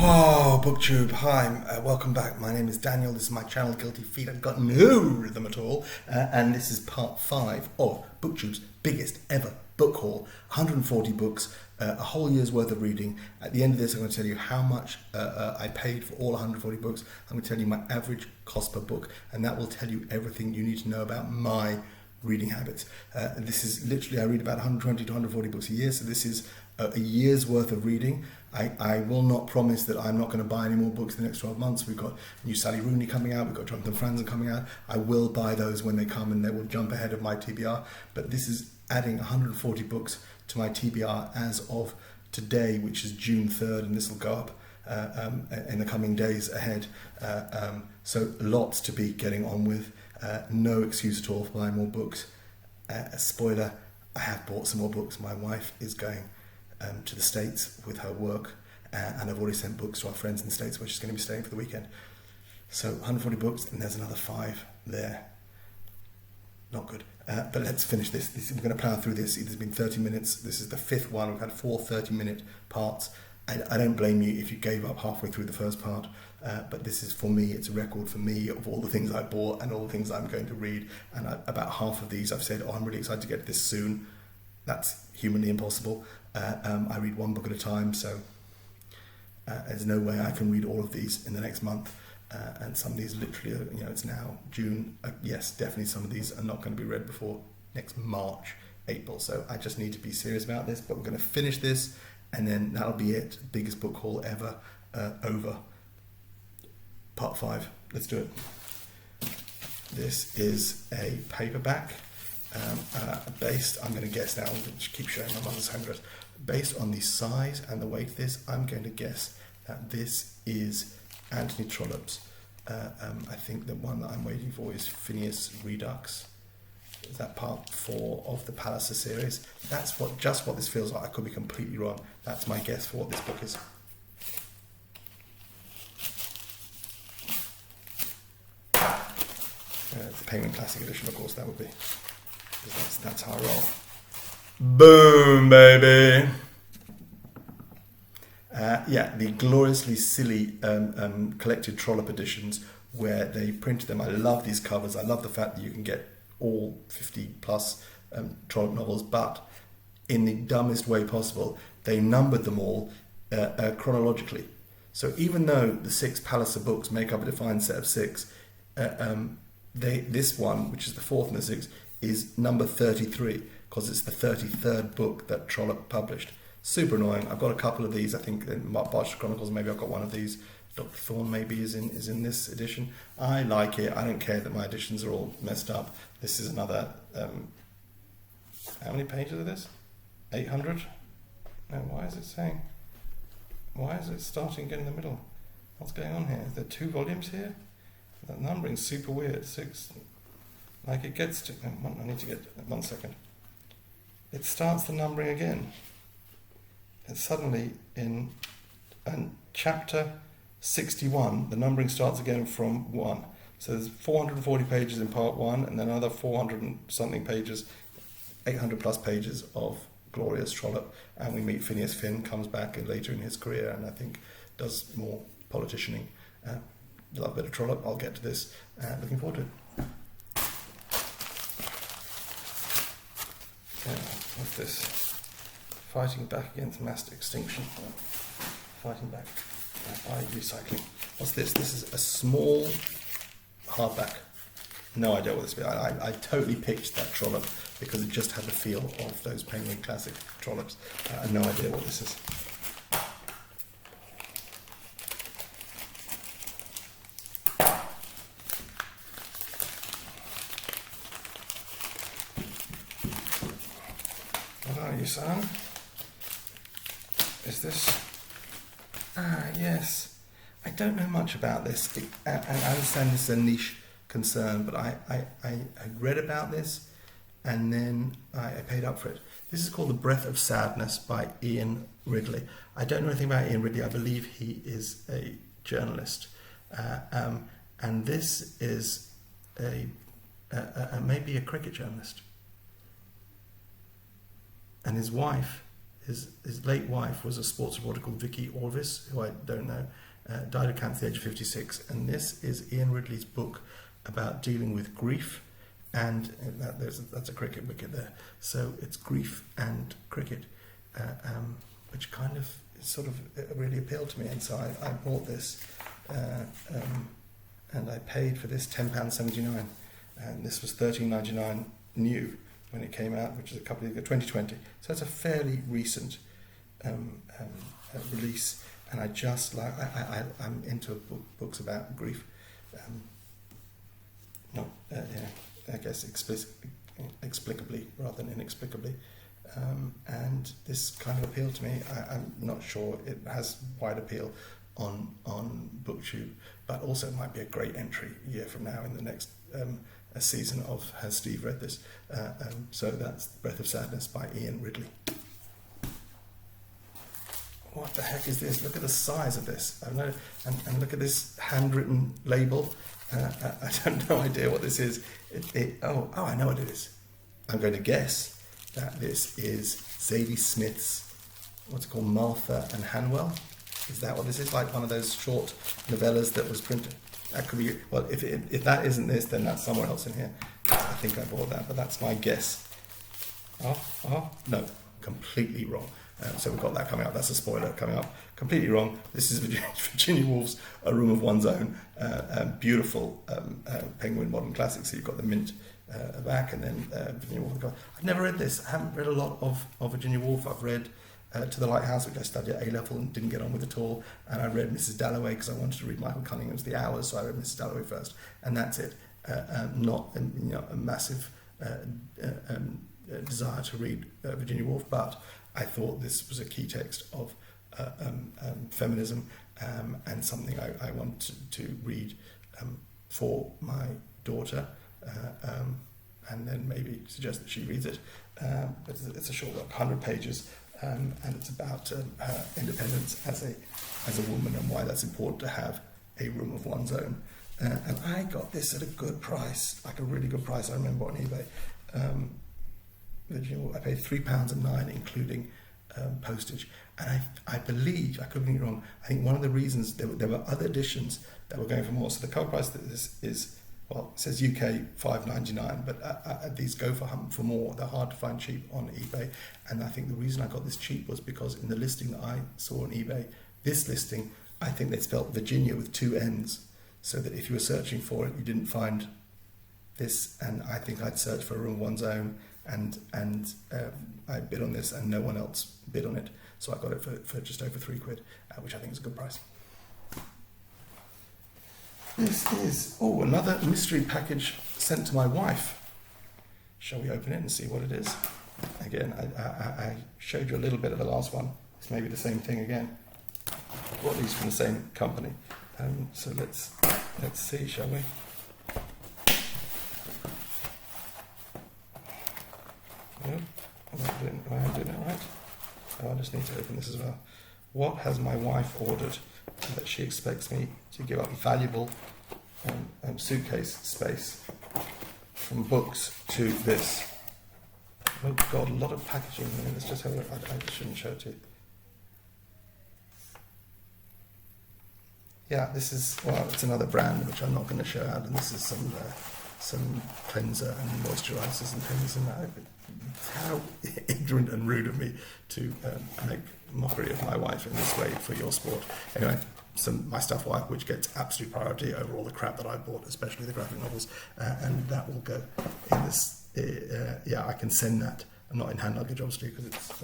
Oh, BookTube, hi, welcome back. My name is Daniel. This is my channel, Guilty Feet. I've got no rhythm at all. And this is part 5 of BookTube's biggest ever book haul. 140 books, a whole year's worth of reading. At the end of this, I'm going to tell you how much I paid for all 140 books. I'm going to tell you my average cost per book, and that will tell you everything you need to know about my reading habits. This is literally, I read about 120 to 140 books a year, so this is a year's worth of reading. I will not promise that I'm not going to buy any more books in the next 12 months. We've got new Sally Rooney coming out, we've got Jonathan Franzen coming out. I will buy those when they come, and they will jump ahead of my TBR, but this is adding 140 books to my TBR as of today, which is June 3rd, and this will go up in the coming days ahead. So lots to be getting on with. No excuse at all for buying more books. Spoiler, I have bought some more books. My wife is going to the States with her work, and I've already sent books to our friends in the States where she's going to be staying for the weekend. So 140 books, and there's another 5 there. Not good. But let's finish this. We're going to plow through this. It's been 30 minutes. This is the 5th one. We've had 4 30-minute parts. I don't blame you if you gave up halfway through the first part, but this is, for me, it's a record for me of all the things I bought and all the things I'm going to read. And about half of these I've said, I'm really excited to get to this soon. That's humanly impossible. I read one book at a time, so there's no way I can read all of these in the next month. And some of these literally, it's now June. Yes, definitely some of these are not going to be read before next March, April. So I just need to be serious about this, but we're going to finish this, and then that'll be it. Biggest book haul ever, over. Part 5. Let's do it. This is a paperback. Based, I'm going to guess now, I'm going to keep showing my mother's home address. Based on the size and the weight of this, I'm going to guess that this is Anthony Trollope's. I think the one that I'm waiting for is Phineas Redux. Is that part 4 of the Palliser series? That's just what this feels like. I could be completely wrong. That's my guess for what this book is. The Penguin Classic Edition, of course, that would be. That's how I roll. Boom, baby. The gloriously silly collected Trollope editions where they printed them. I love these covers. I love the fact that you can get all 50 plus Trollope novels, but in the dumbest way possible, they numbered them all chronologically. So even though the 6 Palliser books make up a defined set of 6, this one, which is the 4th and the 6th, is number 33 because it's the 33rd book that Trollope published. Super annoying. I've got a couple of these. I think in Barchester Chronicles, maybe I've got one of these. Dr. Thorne maybe is in this edition. I like it. I don't care that my editions are all messed up. This is another. How many pages are this? 800? No, why is it saying? Why is it starting again in the middle? What's going on here? Is there 2 volumes here? That numbering's super weird. 6. Like it gets to. I need to get 1 second. It starts the numbering again. It's suddenly in chapter 61. The numbering starts again from 1. So there's 440 pages in part 1, and then another 400 and something pages, 800 plus pages of glorious Trollope. And we meet Phineas Finn, comes back later in his career, and I think does more politicianing. Love a bit of Trollope. I'll get to this. Looking forward to it. What's this? Fighting back against mass extinction. Fighting back by recycling. What's this? This is a small hardback. No idea what this is. I totally pitched that Trollope because it just had the feel of those Penguin Classic Trollopes. I have no idea what this is. You son? Is this? Yes. I don't know much about this. I understand this is a niche concern, but I read about this and then I paid up for it. This is called The Breath of Sadness by Ian Wrigley. I don't know anything about Ian Wrigley. I believe he is a journalist. And this is maybe a cricket journalist. And his wife his late wife was a sports reporter called Vicky Orvis, who I don't know, died of cancer at the age of 56. And this is Ian Ridley's book about dealing with grief, and that's a cricket wicket there. So it's grief and cricket, which kind of sort of really appealed to me. And so I bought this, and I paid for this £10.79, and this was $13.99 new when it came out, which is a couple of years ago, 2020. So it's a fairly recent release, and I just like I'm into books about grief. I guess explicably rather than inexplicably, and this kind of appealed to me. I'm not sure it has wide appeal on BookTube, but also it might be a great entry a year from now in the next a season of Has Steve Read This? So that's Breath of Sadness by Ian Ridley. What the heck is this? Look at the size of this. I know, and look at this handwritten label. I have no idea what this is. Oh, I know what it is. I'm going to guess that this is Zadie Smith's, what's it called, Martha and Hanwell? Is that what this is? Like one of those short novellas that was printed? That could be, well, if that isn't this, then that's somewhere else in here. I think I bought that, but that's my guess. No, completely wrong. So we've got that coming up. That's a spoiler coming up. Completely wrong. This is Virginia Woolf's A Room of One's Own. Beautiful Penguin Modern Classic. So you've got the mint back, and then Virginia Woolf. I've never read this. I haven't read a lot of Virginia Woolf. I've read To the Lighthouse, which I studied at A-level and didn't get on with at all. And I read Mrs. Dalloway because I wanted to read Michael Cunningham's The Hours, so I read Mrs. Dalloway first. And that's it. Not a massive desire to read Virginia Woolf, but I thought this was a key text of feminism, and something I wanted to read for my daughter, and then maybe suggest that she reads it. But it's a short book, 100 pages, and it's about her independence as a woman and why that's important to have a room of one's own. And I got this at a good price, like a really good price. I remember on eBay. I paid £3.09, including postage, and I believe, I could be wrong, I think one of the reasons there were other editions that were going for more. So the cover price is well, it says UK $5.99, but these go for more. They're hard to find cheap on eBay, and I think the reason I got this cheap was because in the listing that I saw on eBay, this listing, I think they spelled Virginia with two N's, so that if you were searching for it, you didn't find this. And I think I'd searched for A Room of One's Own, and I bid on this, and no one else bid on it, so I got it for just over £3, which I think is a good price. This is another mystery package sent to my wife. Shall we open it and see what it is? Again, I showed you a little bit of the last one. It's maybe the same thing again, or at least from the same company. So let's see, shall we? Am I doing it right? Oh, I just need to open this as well. What has my wife ordered that she expects me to give up valuable suitcase space, from books to this? Oh God, a lot of packaging. Let's just have a look. I shouldn't show it to you. Yeah, this is, well, it's another brand which I'm not going to show out, and this is some cleanser and moisturisers and things, and how ignorant and rude of me to make mockery of my wife in this way for your sport. Anyway, my stuff which gets absolute priority over all the crap that I bought, especially the graphic novels, and that will go in this. I can send that. I'm not in hand luggage, obviously, because it's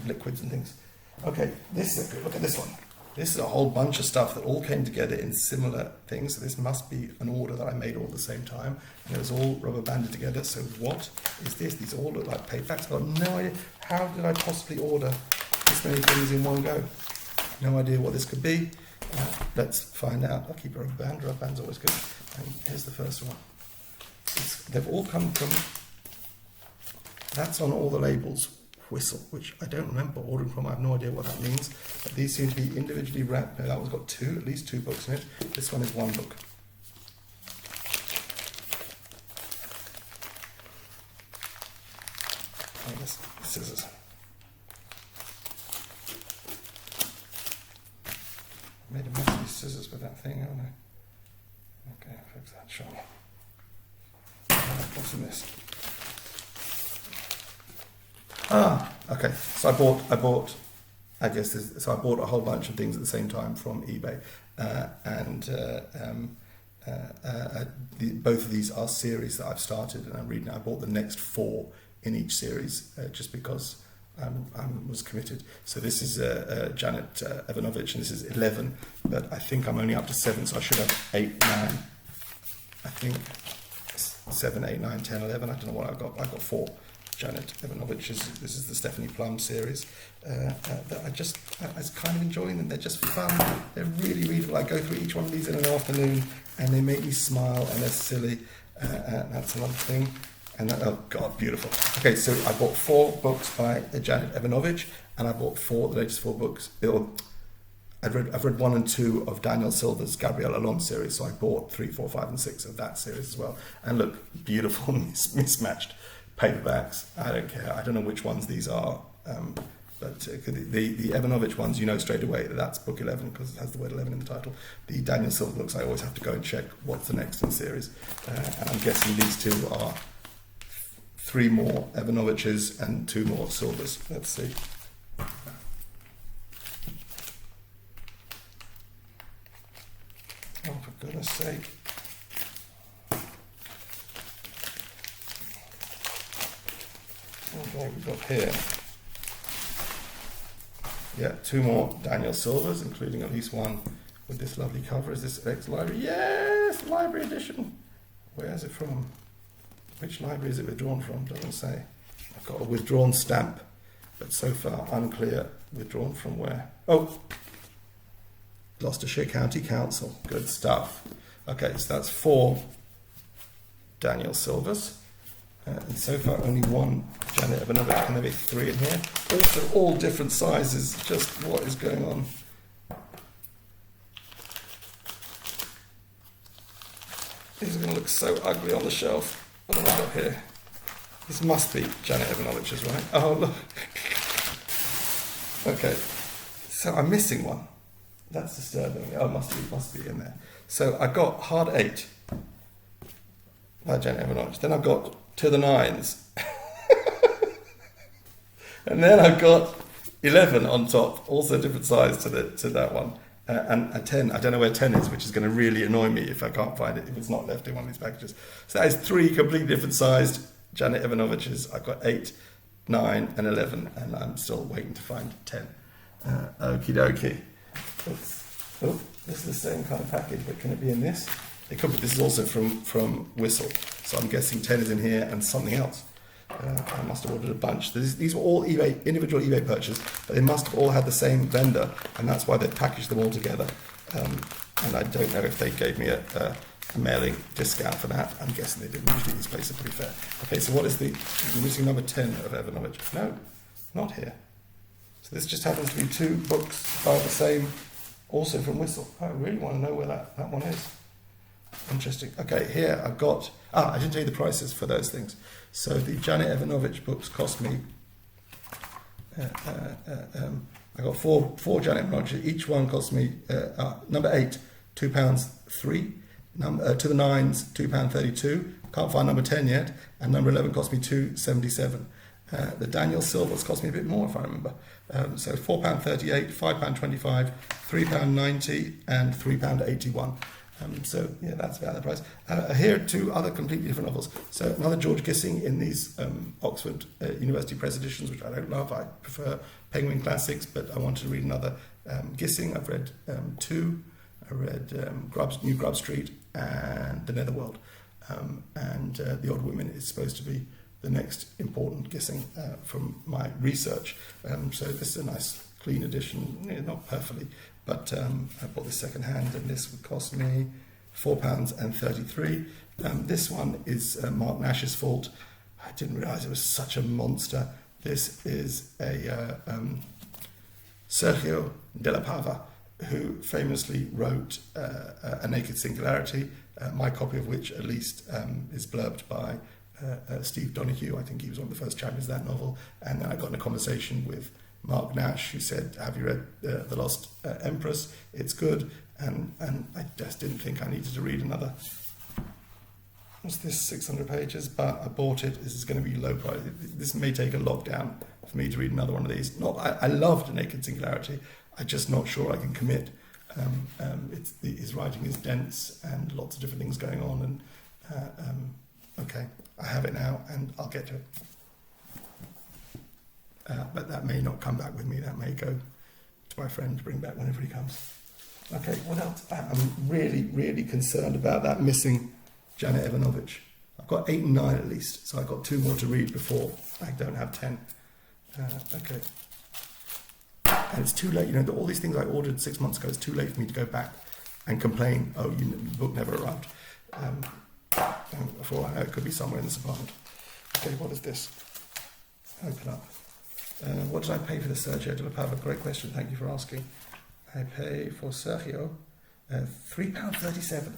liquids and things. Okay, look at this one. This is a whole bunch of stuff that all came together in similar things. So this must be an order that I made all at the same time. And it was all rubber banded together. So what is this? These all look like paperbacks. I've got no idea. How did I possibly order this many things in one go? No idea what this could be. Let's find out. I'll keep a rubber band. Rubber band's always good. And here's the first one. They've all come from... That's on all the labels. Whistle, which I don't remember ordering from. I have no idea what that means. But these seem to be individually wrapped. No, that one's got at least two books in it. This one is one book. Oh, scissors. scissors with that thing, haven't I? Okay, I'll fix that, shall I? What's in this? Okay. So I bought. I bought a whole bunch of things at the same time from eBay, both of these are series that I've started and I'm reading. I bought the next 4 in each series just because I was committed. So this is Janet Evanovich, and this is 11, but I think I'm only up to 7, so I should have 8, 9. I think 7, 8, 9, 10, 11. I don't know what I've got. I've got 4. Janet Evanovich. This is the Stephanie Plum series that I was kind of enjoying them. They're just fun. They're really readable. I go through each one of these in an afternoon, and they make me smile, and they're silly. That's another thing. And oh God, beautiful. Okay, so I bought 4 books by Janet Evanovich, and I bought the latest 4 books. I've read 1 and 2 of Daniel Silva's Gabrielle Allon series, so I bought 3, 4, 5, and 6 of that series as well. And look, beautiful, mismatched paperbacks. I don't care. I don't know which ones these are, but the Evanovich ones, you know straight away that that's book 11 because it has the word 11 in the title. The Daniel Silva books, I always have to go and check what's the next in the series, and I'm guessing these 2 are 3 more Evanoviches and 2 more Silvas. Let's see. Oh, for goodness sake. Okay, we've got here. Yeah, 2 more Daniel Silvas, including at least one with this lovely cover. Is this ex-library? Yes, library edition. Where is it from? Which library is it withdrawn from? Doesn't say. I've got a withdrawn stamp, but so far unclear. Withdrawn from where? Oh, Gloucestershire County Council. Good stuff. Okay, so that's 4 Daniel Silvas. And so far only 1 Janet Evanovich. Can there be 3 in here? Also all different sizes. Just what is going on? These are going to look so ugly on the shelf. What have I got here? This must be Janet Evanovich's, right? Oh, look. Okay. So I'm missing one. That's disturbing. Oh, must be in there. So I got Hard 8 by Janet Evanovich. Then I've got To the Nines. And then I've got 11 on top, also different size to that one. And a 10, I don't know where 10 is, which is going to really annoy me if I can't find it, if it's not left in one of these packages. So that is 3 completely different sized Janet Evanoviches. I've got 8, 9 and 11, and I'm still waiting to find 10. Okie dokie. Oh, this is the same kind of package, but can it be in this? It could be. This is also from Whistle, so I'm guessing 10 is in here and something else. I must have ordered a bunch. These were all individual eBay purchases, but they must have all had the same vendor, and that's why they packaged them all together. And I don't know if they gave me a mailing discount for that. I'm guessing they didn't. Usually these places are pretty fair. Okay, so what is I'm missing number 10 of Evanovich? No, not here. So this just happens to be 2 books by the same, also from Whistle. I really want to know where that one is. Interesting. Okay, here I've got... I didn't tell you the prices for those things. So the Janet Evanovich books cost me... I got four Janet Evanovich. Each one cost me... number 8, £2.03. To the Nines, £2.32. Can't find number 10 yet. And number 11 cost me £2.77. The Daniel Silvas cost me a bit more, if I remember. So £4.38, £5.25, £3.90 and £3.81. So yeah, that's about the price. Here are 2 other completely different novels. So another George Gissing in these Oxford University Press editions, which I don't love. I prefer Penguin Classics, but I wanted to read another Gissing. I've read 2. I read New Grub Street and The Netherworld. And The Odd Women is supposed to be the next important Gissing from my research. So this is a nice clean edition, not perfectly, but I bought this second hand, and this would cost me £4.33. This one is Mark Nash's fault. I didn't realise it was such a monster. This is a Sergio de la Pava, who famously wrote A Naked Singularity, my copy of which at least is blurbed by Steve Donoghue. I think he was one of the first champions of that novel. And then I got in a conversation with Mark Nash, who said, have you read The Lost Empress? It's good. and I just didn't think I needed to read another. What's this, 600 pages? But I bought it. This is going to be low price. This may take a lockdown for me to read another one of these. I loved Naked Singularity. I'm just not sure I can commit. His writing is dense and lots of different things going on. And okay, I have it now, and I'll get to it. But that may not come back with me. That may go to my friend to bring back whenever he comes. Okay, what else? I'm really, really concerned about that missing Janet Evanovich. I've got 8 and 9 at least, so I've got 2 more to read before I don't have 10. Okay. And it's too late, all these things I ordered 6 months ago, it's too late for me to go back and complain, the book never arrived. For all I know, it could be somewhere in this apartment. Okay, what is this? Open up. What did I pay for the Sergio de la Pava? Great question, thank you for asking. I pay for Sergio £3.37.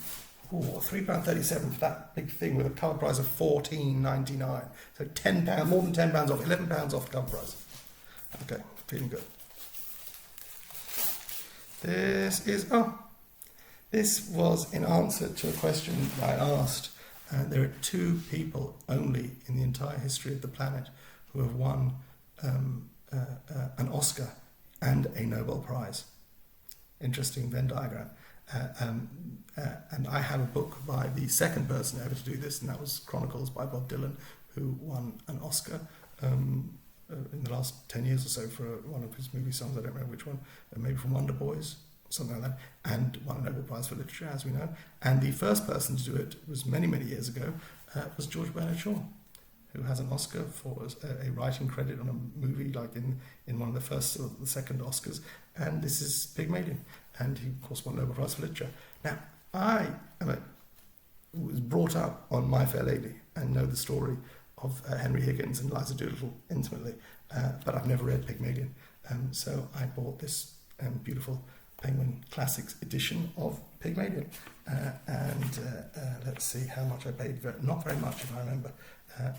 Oh, £3.37 for that big thing with a cover price of £14.99. So £10, more than £10 off, £11 off the cover price. Okay, feeling good. This was in answer to a question I asked. There are 2 people only in the entire history of the planet who have won an Oscar and a Nobel Prize. Interesting Venn diagram. And I have a book by the second person ever to do this, and that was Chronicles by Bob Dylan, who won an Oscar in the last 10 years or so for one of his movie songs. I don't remember which one, maybe from Wonder Boys, something like that, and won a Nobel Prize for Literature, as we know. And the first person to do it was many, many years ago, was George Bernard Shaw, who has an Oscar for a writing credit on a movie, like in one of the first or the second Oscars, and this is Pygmalion, and he, of course, won Nobel Prize for Literature. Now, I was brought up on My Fair Lady and know the story of Henry Higgins and Eliza Doolittle intimately, but I've never read Pygmalion, so I bought this beautiful Penguin Classics edition of Pygmalion, and let's see how much I paid for it. Not very much, if I remember.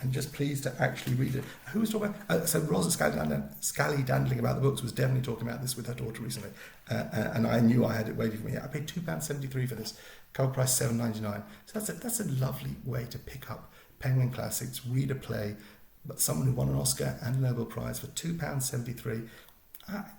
And just pleased to actually read it. Who was talking about? So Rosa Scally-Dandling about the books was definitely talking about this with her daughter recently, and I knew I had it waiting for me. I paid £2.73 for this. Cover price £7.99. So that's a lovely way to pick up Penguin Classics, read a play, but someone who won an Oscar and a Nobel Prize for £2.73.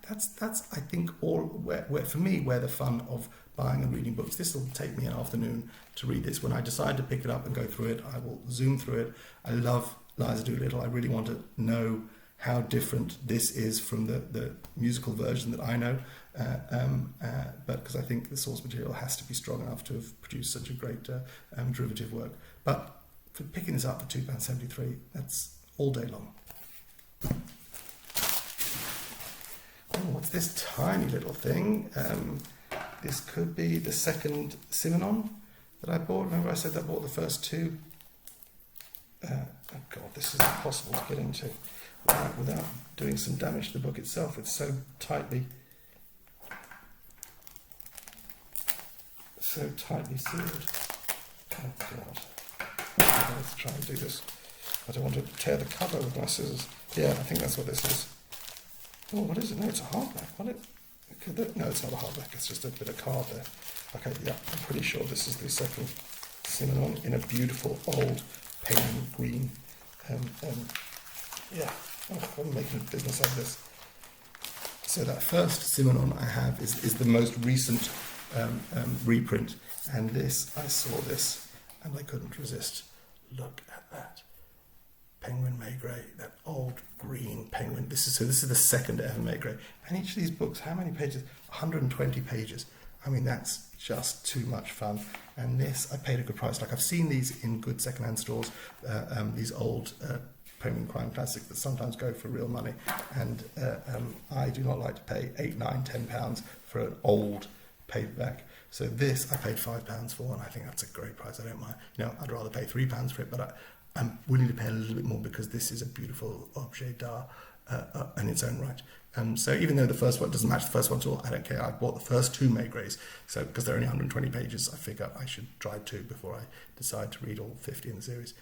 That's I think all where for me where the fun of buying and reading books. This will take me an afternoon to read this. When I decide to pick it up and go through it, I will zoom through it. I love Eliza Doolittle. I really want to know how different this is from the musical version that I know, but because I think the source material has to be strong enough to have produced such a great derivative work. But for picking this up for £2.73, that's all day long. Oh, what's this tiny little thing? This could be the second Simone that I bought. Remember I said I bought the first 2? Oh God, this is impossible to get into without doing some damage to the book itself. It's so tightly sealed. Oh God. Let's try and do this. I don't want to tear the cover with my scissors. Yeah, I think that's what this is. Oh, what is it? No, it's a hardback. No, it's not a hardback. It's just a bit of card there. Okay, yeah, I'm pretty sure this is the second Simone in a beautiful old painted green. Yeah, I'm making a business out of this. So that first Simone I have is the most recent reprint, and this, I saw this and I couldn't resist. Look at that. Penguin Maigret, that old green penguin. This is the second ever Maigret. And each of these books, how many pages? 120 pages. I mean, that's just too much fun. And this, I paid a good price. Like, I've seen these in good secondhand stores, these old Penguin crime classics that sometimes go for real money. And I do not like to pay £8, £9, £10 for an old paperback. So this I paid £5 for, and I think that's a great price. I don't mind. I'd rather pay £3 for it, but I'm willing to pay a little bit more because this is a beautiful objet d'art in its own right. So even though the first one doesn't match the first one at all, I don't care. I bought the first 2 Maigrets, so because they're only 120 pages, I figure I should try 2 before I decide to read all 50 in the series.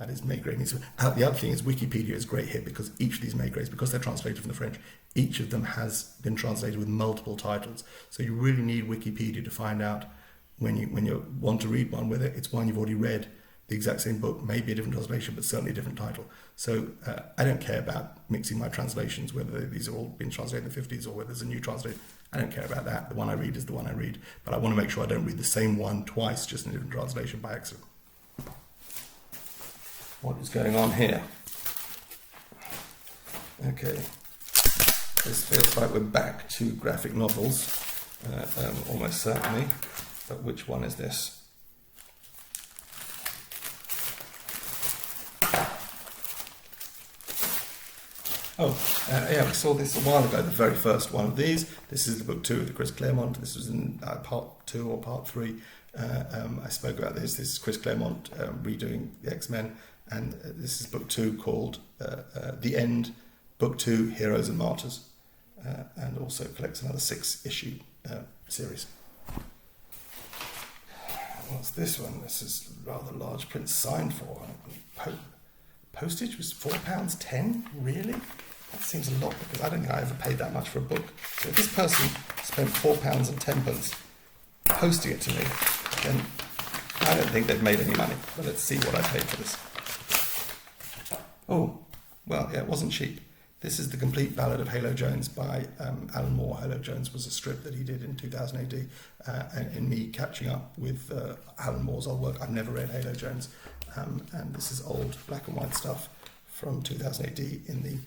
That is Maigret. The other thing is Wikipedia is great here because each of these Maigrets, because they're translated from the French, each of them has been translated with multiple titles. So you really need Wikipedia to find out when you want to read one, whether it's one you've already read, the exact same book, maybe a different translation, but certainly a different title. So I don't care about mixing my translations, whether these are all been translated in the 50s or whether there's a new translation. I don't care about that. The one I read is the one I read. But I want to make sure I don't read the same one twice, just in a different translation by accident. What is going on here? Okay. This feels like we're back to graphic novels, almost certainly. But which one is this? Yeah, we saw this a while ago, the very first one of these. This is the book 2 of the Chris Claremont. This was in part 2 or part 3. I spoke about this. This is Chris Claremont redoing the X-Men. And this is book 2 called The End, book 2, Heroes and Martyrs. And also collects another 6-issue series. What's this one? This is rather large print, signed for. Postage was £4.10? Really? That seems a lot, because I don't think I ever paid that much for a book. So if this person spent £4.10 posting it to me, then I don't think they've made any money. But let's see what I paid for this. Oh, well, yeah, it wasn't cheap. This is The Complete Ballad of Halo Jones by Alan Moore. Halo Jones was a strip that he did in 2000 AD. And in me catching up with Alan Moore's old work, I've never read Halo Jones. And this is old black and white stuff from 2000 AD in the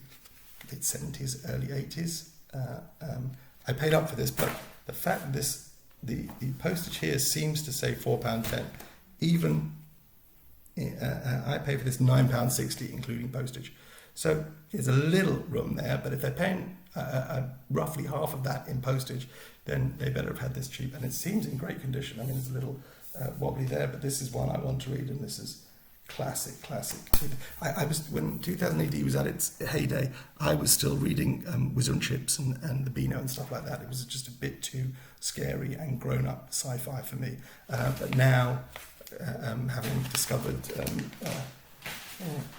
late 70s, early 80s. I paid up for this, but the fact that the postage here seems to say £4.10. Even I pay for this £9.60, including postage. So there's a little room there, but if they're paying roughly half of that in postage, then they better have had this cheap. And it seems in great condition. I mean, there's a little wobbly there, but this is one I want to read, and this is classic. I was, when 2000 AD was at its heyday, I was still reading Wizard and Chips and the Beano and stuff like that. It was just a bit too scary and grown-up sci-fi for me. But now, having discovered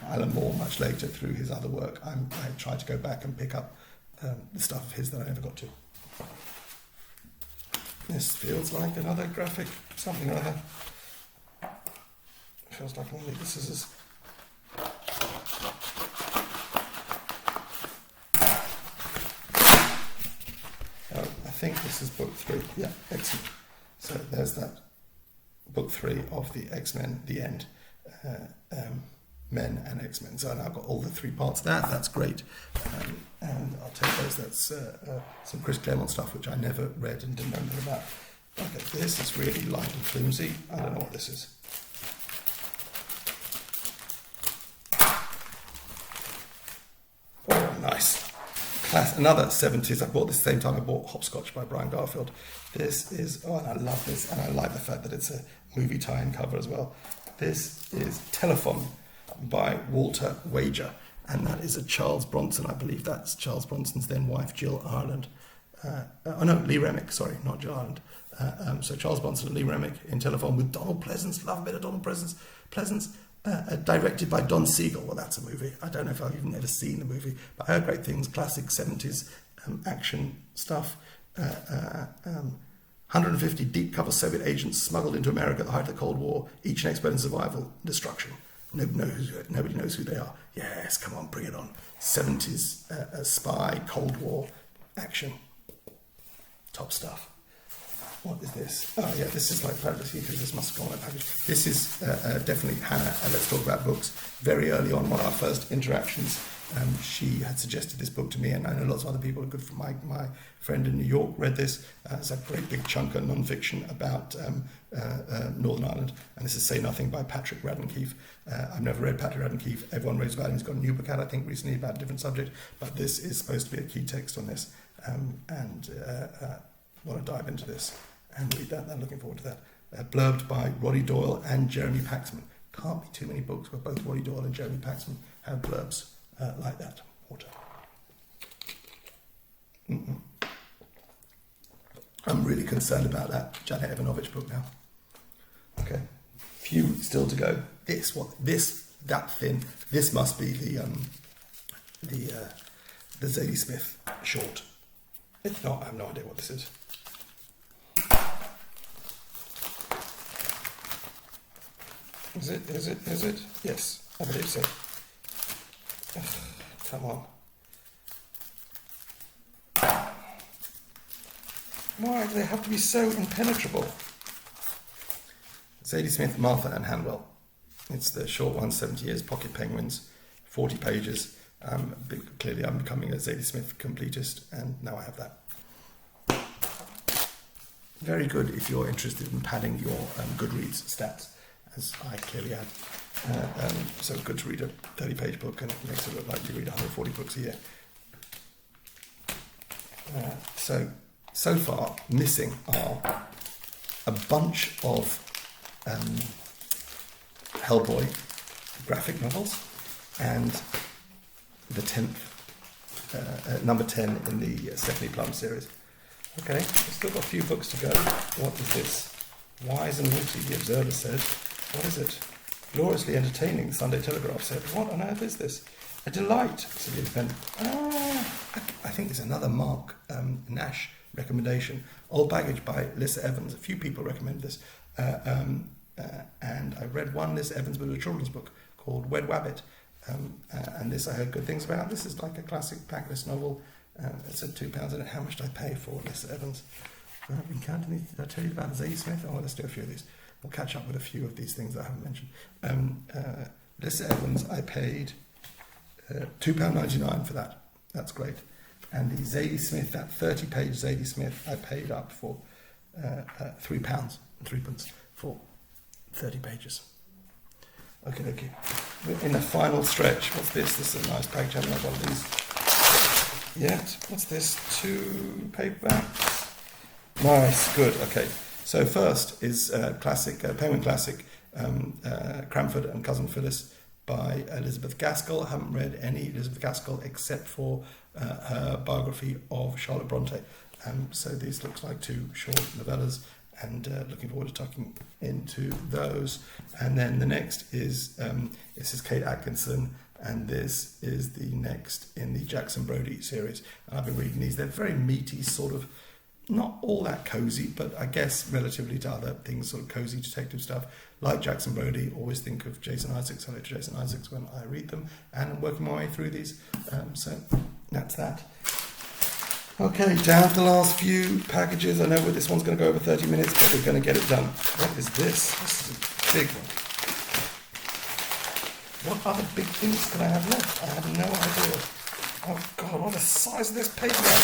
Alan Moore much later through his other work, I tried to go back and pick up the stuff of his that I never got to. This feels like another graphic something or other. Feels like only this is I think this is book 3. Yeah, excellent. So there's that book 3 of the X-Men, The End, Men and X-Men. So I've got all the 3 parts of that. That's great. And I'll take those. That's some Chris Claremont stuff, which I never read and didn't know anything about. Look at this. It's really light and flimsy. I don't know what this is. Nice. Another 70s. I bought this the same time I bought Hopscotch by Brian Garfield. This is, and I love this, and I like the fact that it's a movie tie-in cover as well. This is Telephone by Walter Wager, and that is a Charles Bronson. I believe that's Charles Bronson's then wife, Jill Ireland. Lee Remick, sorry, not Jill Ireland. So Charles Bronson and Lee Remick in Telephone with Donald Pleasance. Love a bit of Donald Pleasance. Directed by Don Siegel. Well, that's a movie. I don't know if I've even ever seen the movie, but I heard great things. Classic 70s action stuff. 150 deep cover Soviet agents smuggled into America at the height of the Cold War, each an expert in survival and destruction. Nobody knows who they are. Yes, come on, bring it on. 70s spy, Cold War action. Top stuff. What is this? Oh yeah, this is like Paradise because this must go on a package. This is definitely Hannah, and Let's Talk About Books. Very early on, one of our first interactions, she had suggested this book to me, and I know lots of other people. Good for my friend in New York read this. It's a great big chunk of non-fiction about Northern Ireland, and this is Say Nothing by Patrick Radden Keefe. I've never read Patrick Radden Keefe. Everyone raves about him. He's got a new book out, I think, recently about a different subject, but this is supposed to be a key text on this, and want to dive into this and read that. I'm looking forward to that. Blurbed by Roddy Doyle and Jeremy Paxman. Can't be too many books where both Roddy Doyle and Jeremy Paxman have blurbs like that. Water. I'm really concerned about that Janet Evanovich book now. Okay, few still to go. This that thin. This must be the Zadie Smith short. If not, I have no idea what this is. Is it? Yes, I believe so. Ugh, come on. Why do they have to be so impenetrable? Zadie Smith, Martha and Hanwell. It's the short one, 70 Years, Pocket Penguins, 40 pages. Clearly I'm becoming a Zadie Smith completist, and now I have that. Very good if you're interested in padding your Goodreads stats, as I clearly have. So good to read a 30-page book, and it makes it look like you read 140 books a year. So far, missing are a bunch of Hellboy graphic novels and the 10th, number 10 in the Stephanie Plum series. Okay, we've still got a few books to go. What is this? Wise and witty, the Observer said. What is it? Gloriously entertaining, the Sunday Telegraph said. What on earth is this? A delight, said the Independent. I think it's another Mark Nash recommendation. Old Baggage by Lissa Evans. A few people recommend this. And I read one Lissa Evans with a children's book called Wed Wabbit. And this I heard good things about. This is like a classic backlist novel. It said £2 in it. How much did I pay for Lissa Evans? I've been counting these. Did I tell you about Zadie Smith? Oh, let's do a few of these. We'll catch up with a few of these things that I haven't mentioned. Lissa Evans, I paid £2.99 for that. That's great. And the Zadie Smith, that 30-page Zadie Smith, I paid up for £3 and 3p for 30 pages. Okay. We're in the final stretch. What's this? This is a nice package. I haven't had one of these yet. What's this? 2 paperbacks. Nice, good. Okay. So first is classic, Penguin classic, Cranford and Cousin Phyllis by Elizabeth Gaskell. I haven't read any Elizabeth Gaskell except for her biography of Charlotte Bronte. So these looks like 2 short novellas, and looking forward to tucking into those. And then the next is this is Kate Atkinson, and this is the next in the Jackson Brodie series. And I've been reading these. They're very meaty, sort of, not all that cozy, but I guess relatively to other things, sort of cozy detective stuff. Like Jackson Brodie, always think of Jason Isaacs. I like Jason Isaacs when I read them, and I'm working my way through these. So that's that. Okay, down to the last few packages. I know this one's going to go over 30 minutes, but we're going to get it done. What is this? This is a big one. What other big things can I have left? I have no idea. Oh God, what the size of this paperback.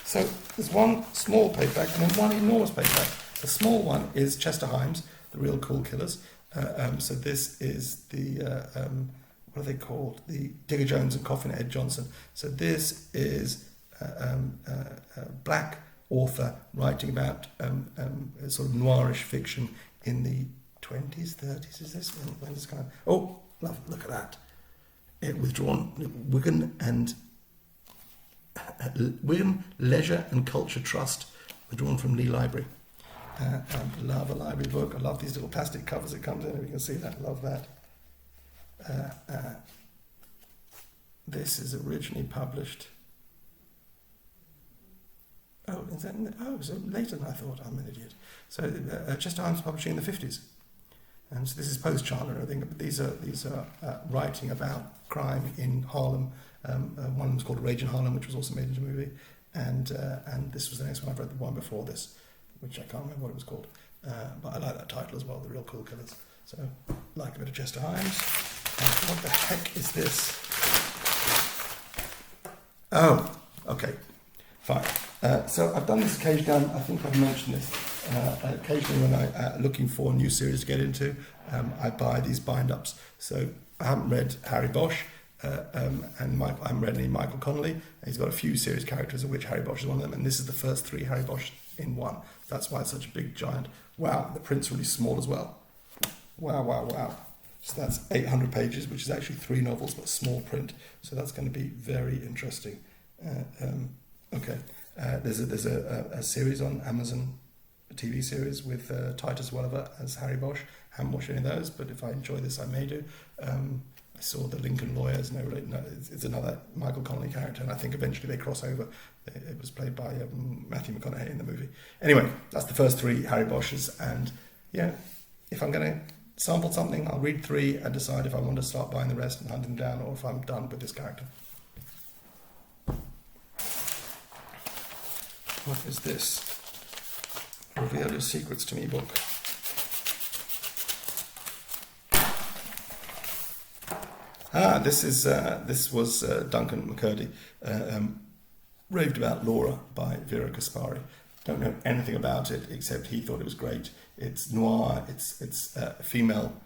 So there's one small paperback and then one enormous paperback. The small one is Chester Himes, The Real Cool Killers. So this is the, what are they called? The Digger Jones and Coffin Ed Johnson. So this is a black author writing about sort of noirish fiction in the 20s, 30s. Is this? When is kind of, oh, love, look at that. It withdrawn, Wigan Leisure and Culture Trust, withdrawn from Lee Library. I love a library book. I love these little plastic covers it comes in. You can see that. Love that. This is originally published. Oh, is that? Oh, so later than I thought. I'm an idiot. So Chester Himes publishing in the 50s, and so this is post Chandler, I think. But these are writing about crime in Harlem. One was called Rage in Harlem, which was also made into a movie, and this was the next one. I've read the one before this, which I can't remember what it was called, but I like that title as well, The Real Cool Killers. So, like a bit of Chester Himes. And what the heck is this? Oh, okay, fine. So I've done this occasionally. I think I've mentioned this. Occasionally, when I'm looking for a new series to get into, I buy these bind-ups. So I haven't read Harry Bosch. And I haven't read any Michael Connolly. He's got a few series characters, of which Harry Bosch is one of them, and this is the first 3 Harry Bosch in one. That's why it's such a big giant. Wow, the print's really small as well. Wow. So that's 800 pages, which is actually 3 novels, but small print. So that's going to be very interesting. Okay, there's a series on Amazon TV series with Titus Welliver as Harry Bosch. Haven't watched any of those, but if I enjoy this, I may do. I saw The Lincoln Lawyers. It's another Michael Connolly character, and I think eventually they cross over. It was played by Matthew McConaughey in the movie. Anyway, that's the first 3 Harry Bosches, and yeah, if I'm going to sample something, I'll read 3 and decide if I want to start buying the rest and hunting them down, or if I'm done with this character. What is this? Reveal Your Secrets to Me book. This was Duncan McCurdy, raved about Laura by Vera Gaspari. Don't know anything about it except he thought it was great. It's noir. It's female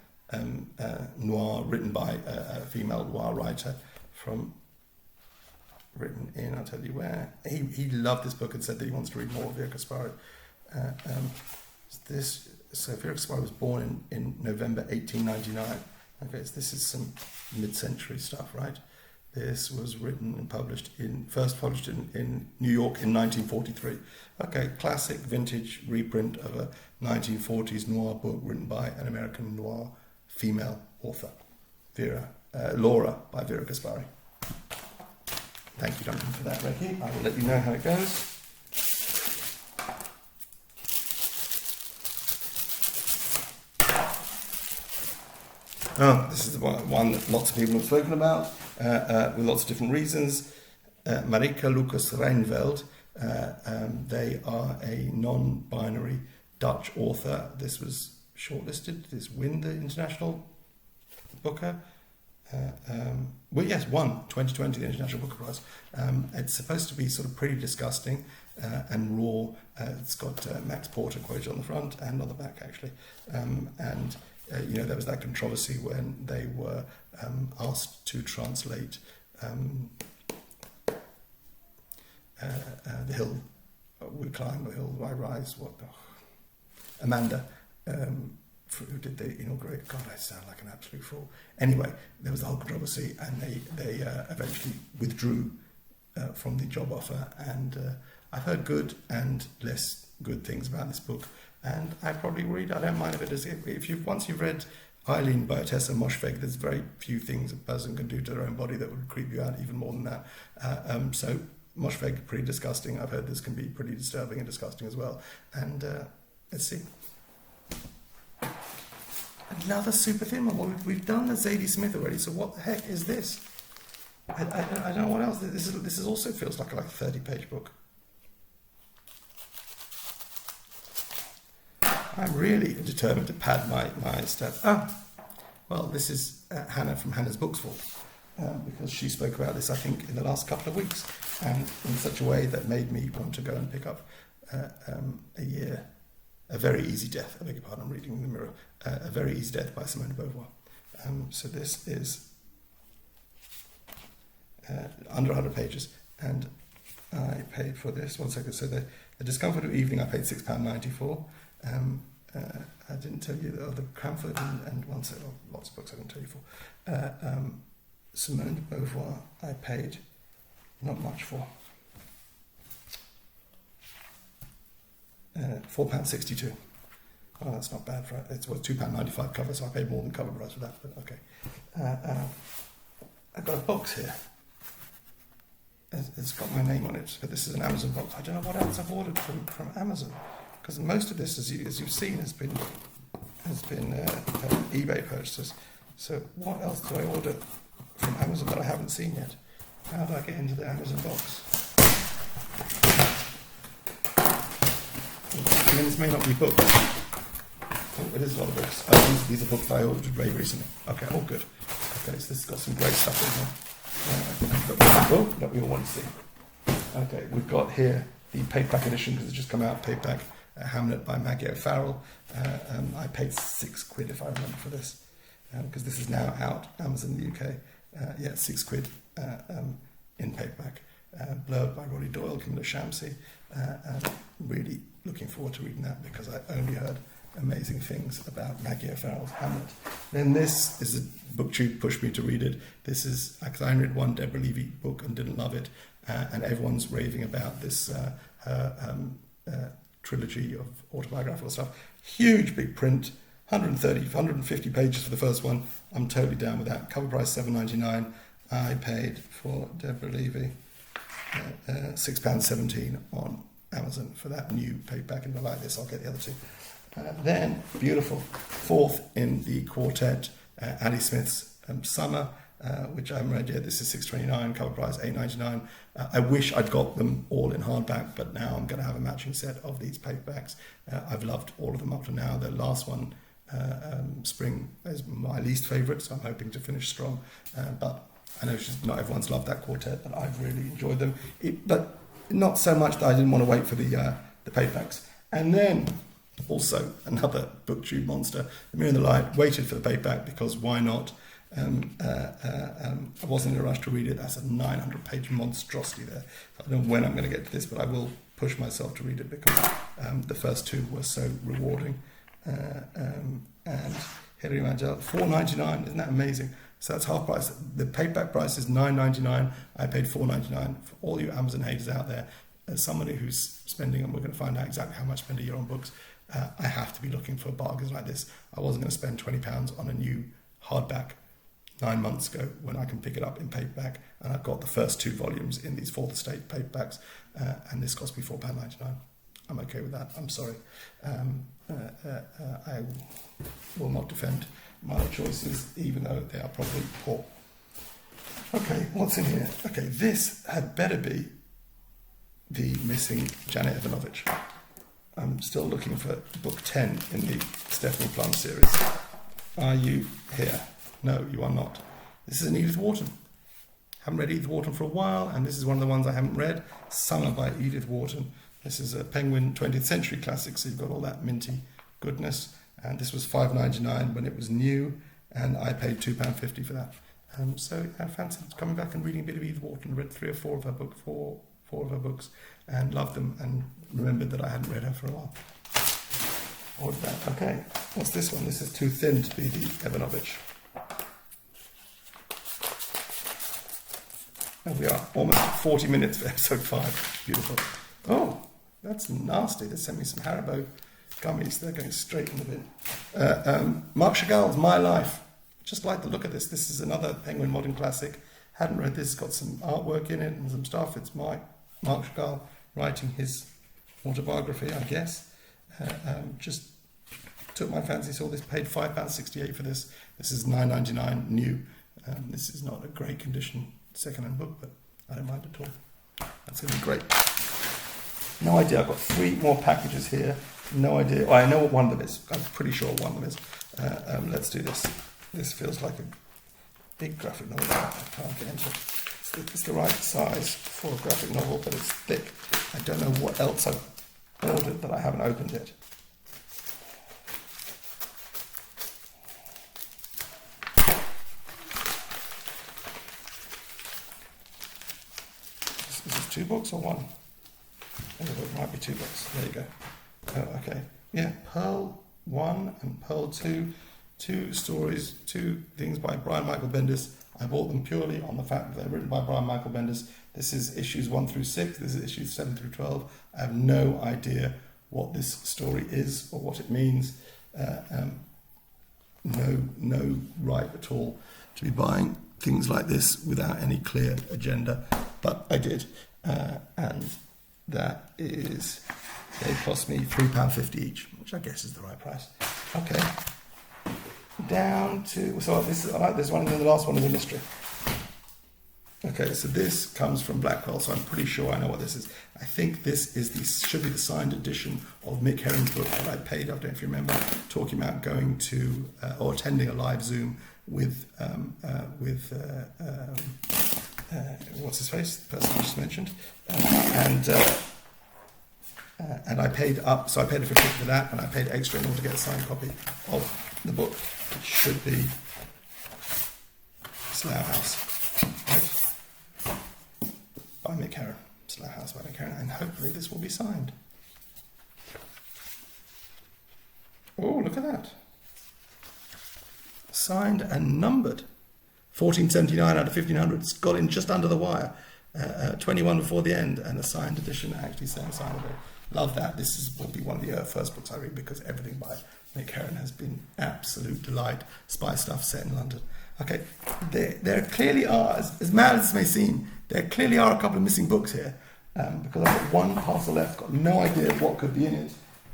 noir, written by a female noir writer written in, I'll tell you where. He loved this book and said that he wants to read more of Vera Gaspari. So Vera Gaspari was born in November 1899. Okay, so this is some mid-century stuff, right? This was written and first published in New York in 1943. Okay, classic vintage reprint of a 1940s noir book written by an American noir female author, Laura by Vera Gaspari. Thank you, Duncan, for that, Ricky. I will let you know how it goes. Oh, this is the one that lots of people have spoken about, with lots of different reasons. Marika Lucas Reinveld. They are a non-binary Dutch author. This was shortlisted. This win the International Booker. Won 2020 the International Booker Prize. It's supposed to be sort of pretty disgusting and raw. It's got Max Porter quoted on the front and on the back, actually. There was that controversy when they were asked to translate The Hill We Climb, The Hill I Rise. Amanda, who did the inaugurate. God, I sound like an absolute fool. Anyway, there was the whole controversy, and they eventually withdrew from the job offer. And I've heard good and less good things about this book. And I probably read. I don't mind if it is. Once you've read Eileen by Tessa Moshfegh, there's very few things a person can do to their own body that would creep you out even more than that. So Moshfegh, pretty disgusting. I've heard this can be pretty disturbing and disgusting as well. And let's see. Another super thin one. Well, we've done the Zadie Smith already. So what the heck is this? I don't know what else. This is also feels like a 30-page book. I'm really determined to pad my stuff. This is Hannah from Hannah's Books Vault, because she spoke about this, I think, in the last couple of weeks, and in such a way that made me want to go and pick up A Very Easy Death. I beg your pardon, I'm reading The Mirror. A Very Easy Death by Simone de Beauvoir. So this is under 100 pages, and I paid for this. 1 second. So the Discomfort of Evening I paid £6.90 for. I didn't tell you the Cranford and one set of lots of books I didn't tell you for. Simone de Beauvoir I paid not much for. £4.62. Oh, that's not bad for it. It was £2.95 cover, so I paid more than cover price for that. But okay. I've got a box here. It's got my name on it, but this is an Amazon box. I don't know what else I've ordered from Amazon, because most of this, as you've seen, has been eBay purchases. So what else do I order from Amazon that I haven't seen yet? How do I get into the Amazon box? I mean, this may not be books. Oh, it is a lot of books. These are books I ordered very recently. Okay, all good. Okay, so this has got some great stuff in here. That we all want to see. Okay, we've got here the paperback edition, because it's just come out, paperback, Hamlet by Maggie O'Farrell. I paid £6, if I remember, for this, because this is now out, Amazon in the UK. £6 in paperback. Blurb by Roddy Doyle, Camilla Shamsi. Really looking forward to reading that, because I only heard amazing things about Maggie O'Farrell's Hamlet. Then this is a BookTube pushed me to read it. This is, because I read one Deborah Levy book and didn't love it, and everyone's raving about this her trilogy of autobiographical stuff. Huge big print, 130, 150 pages for the first one. I'm totally down with that. Cover price $7.99. I paid for Deborah Levy £6.17 on Amazon for that new paperback, and I like this. I'll get the other two. Then, beautiful, fourth in the quartet, Ali Smith's Summer, which I haven't read yet. This is $6.29, cover price $8.99. I wish I'd got them all in hardback, but now I'm going to have a matching set of these paperbacks. I've loved all of them up to now. The last one, Spring, is my least favourite, so I'm hoping to finish strong. But I know not everyone's loved that quartet, but I've really enjoyed them. But not so much that I didn't want to wait for the paperbacks. And then also another BookTube monster, The Mirror and the Light. Waited for the paperback because why not? I wasn't in a rush to read it. That's a 900-page monstrosity there. I don't know when I'm going to get to this, but I will push myself to read it because the first two were so rewarding. And Hilary Mantel, $4.99. Isn't that amazing? So that's half price. The paperback price is $9.99. I paid $4.99. For all you Amazon haters out there, as somebody who's spending, and we're going to find out exactly how much I spend a year on books, I have to be looking for bargains like this. I wasn't going to spend £20 on a new hardback 9 months ago when I can pick it up in paperback, and I've got the first two volumes in these Fourth Estate paperbacks, and this cost me £4.99. I'm okay with that. I'm sorry. I will not defend my choices, even though they are probably poor. Okay, what's in here? Okay, this had better be the missing Janet Evanovich. I'm still looking for book 10 in the Stephanie Plum series. Are you here? No, you are not. This is an Edith Wharton. Haven't read Edith Wharton for a while, and this is one of the ones I haven't read. Summer by Edith Wharton. This is a Penguin 20th Century classic, so you've got all that minty goodness. And this was $5.99 when it was new, and I paid £2.50 for that. So I fancied coming back and reading a bit of Edith Wharton. Read three or four of her books, and loved them, and remembered that I hadn't read her for a while. Ordered that. Okay, what's this one? This is too thin to be the Evanovich. And we are almost 40 minutes for episode 5. Beautiful. Oh, that's nasty. They sent me some Haribo gummies. They're going straight in the bin. Marc Chagall's My Life. Just like the look of this. This is another Penguin modern classic. Hadn't read this. It's got some artwork in it and some stuff. It's Marc Chagall writing his autobiography, I guess. Just took my fancy. Saw this. Paid £5.68 for this. This is $9.99 new. This is not a great condition second-hand book, but I don't mind at all. That's going to be great. No idea. I've got 3 more packages here. No idea. Oh, I know what one of them is. I'm pretty sure what one of them is. Let's do this. This feels like a big graphic novel. I can't get into it. It's the right size for a graphic novel, but it's thick. I don't know what else I've ordered that I haven't opened yet. Is this 2 books or 1? It might be 2 books. There you go. Oh, okay. Yeah, Pearl 1 and Pearl 2. 2 stories, 2 things by Brian Michael Bendis. I bought them purely on the fact that they're written by Brian Michael Bendis. This is issues 1 through 6. This is issues 7 through 12. I have no idea what this story is or what it means. No right at all to be buying things like this without any clear agenda, but I did. And that is, they cost me £3.50 each, which I guess is the right price. Okay. Down to, so this is, I like this one, and then the last one is a mystery. Okay, so this comes from Blackwell, so I'm pretty sure I know what this is. I think this is should be the signed edition of Mick Herron's book that I paid. I don't know if you remember talking about going to or attending a live Zoom with what's his face, the person I just mentioned, and I paid up, so I paid a $50 for that, and I paid extra in order to get a signed copy of the book. It should be Slough House, right? By Mick Herron. Slough House by Mick Herron, and hopefully this will be signed. Oh, look at that. Signed and numbered. 1479 out of 1500. It's got in just under the wire. 21 before the end, and a signed edition actually saying signable. Love that. Will be one of the first books I read, because everything by Nick Heron has been absolute delight. Spy stuff set in London. Okay, there clearly are, as mad as this may seem, there clearly are a couple of missing books here, because I've got one parcel left, got no idea what could be in it,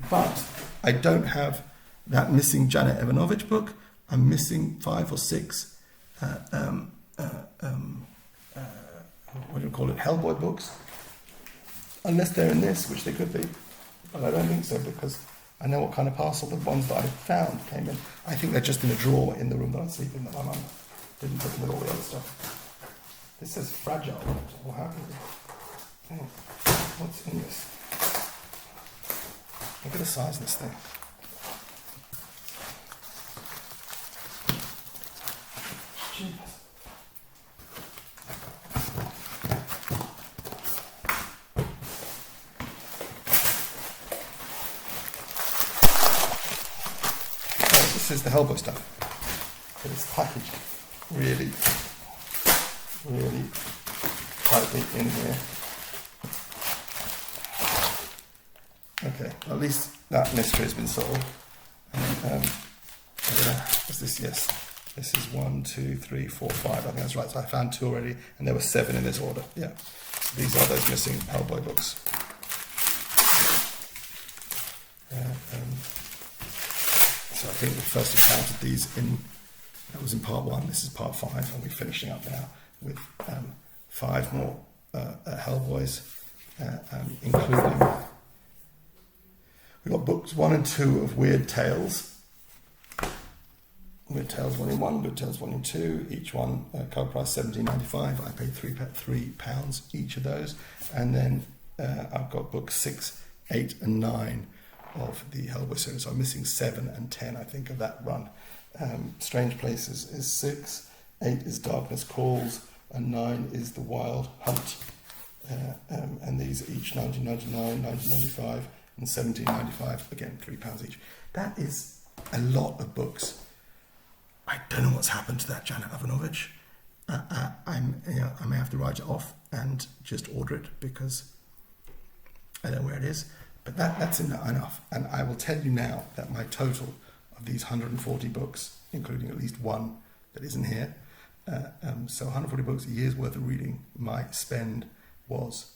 but I don't have that missing Janet Evanovich book. I'm missing 5 or 6, what do you call it, Hellboy books, unless they're in this, which they could be, but I don't think so, because I know what kind of parcel the ones that I found came in. I think they're just in a drawer in the room that I sleep in, that my mum didn't put them with all the other stuff. This says fragile. What happened? Oh, what's in this? Look at the size of this thing. Jeez. This is the Hellboy stuff. It is packaged really, really tightly in here. Okay, at least that mystery has been solved. And, what's this? Yes, this is 1, 2, 3, 4, 5. I think that's right. So I found 2 already, and there were 7 in this order. Yeah, these are those missing Hellboy books. So I think we first encountered these that was in part 1, this is part 5, and we're finishing up now with 5 more Hellboys, including, we've got books 1 and 2 of Weird Tales. Weird Tales Volume 1, Weird Tales Volume 2, each one cover price £17.95. I paid £3 each of those. And then I've got books 6, 8 and 9 of the Hellboy series. So I'm missing 7 and 10, I think, of that run. Strange Places is 6, 8 is Darkness Calls, and 9 is The Wild Hunt. And these are each £19.99, £19.95 and £17.95, again £3 each. That is a lot of books. I don't know what's happened to that Janet Evanovich. I may have to write it off and just order it, because I don't know where it is. But that's enough. And I will tell you now that my total of these 140 books, including at least one that isn't here, so 140 books, a year's worth of reading, my spend was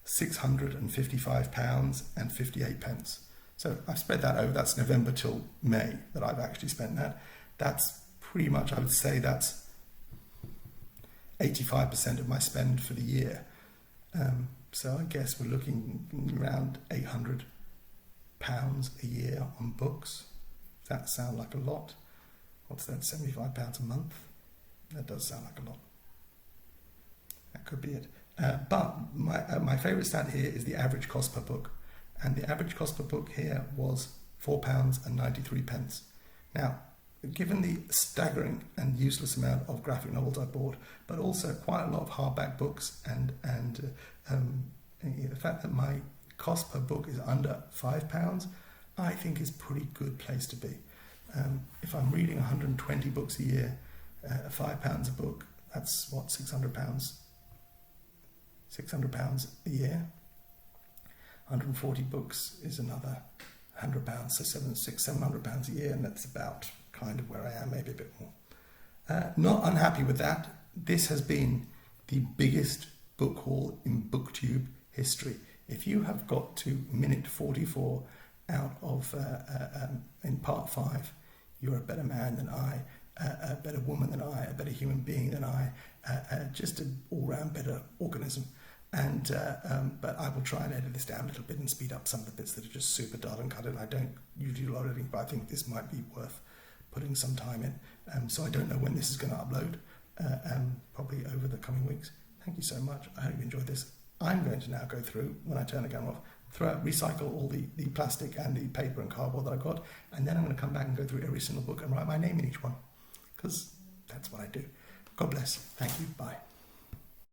£655 and 58 pence. So I've spread that over, that's November till May that I've actually spent that. That's pretty much, I would say that's 85% of my spend for the year. So I guess we're looking around £800 a year on books. Does that sound like a lot? What's that, £75 a month? That does sound like a lot. That could be it. But my favourite stat here is the average cost per book. And the average cost per book here was £4.93. Now, given the staggering and useless amount of graphic novels I bought, but also quite a lot of hardback books, and the fact that my cost per book is under £5, I think is a pretty good place to be. If I'm reading 120 books a year, £5 a book, that's what, £600? £600 a year. 140 books is another £100, so £700 a year, and that's about kind of where I am, maybe a bit more. Not unhappy with that. This has been the biggest book haul in BookTube history. If you have got to minute 44 out of in part 5, you're a better man than I, a better woman than I, a better human being than I, just an all-round better organism. And but I will try and edit this down a little bit and speed up some of the bits that are just super dull and cut in. I don't usually do a lot of editing, but I think this might be worth putting some time in. So I don't know when this is going to upload, probably over the coming weeks. Thank you so much. I hope you enjoyed this. I'm going to now go through, when I turn the camera off, recycle all the plastic and the paper and cardboard that I've got, and then I'm going to come back and go through every single book and write my name in each one, because that's what I do. God bless. Thank you. Bye.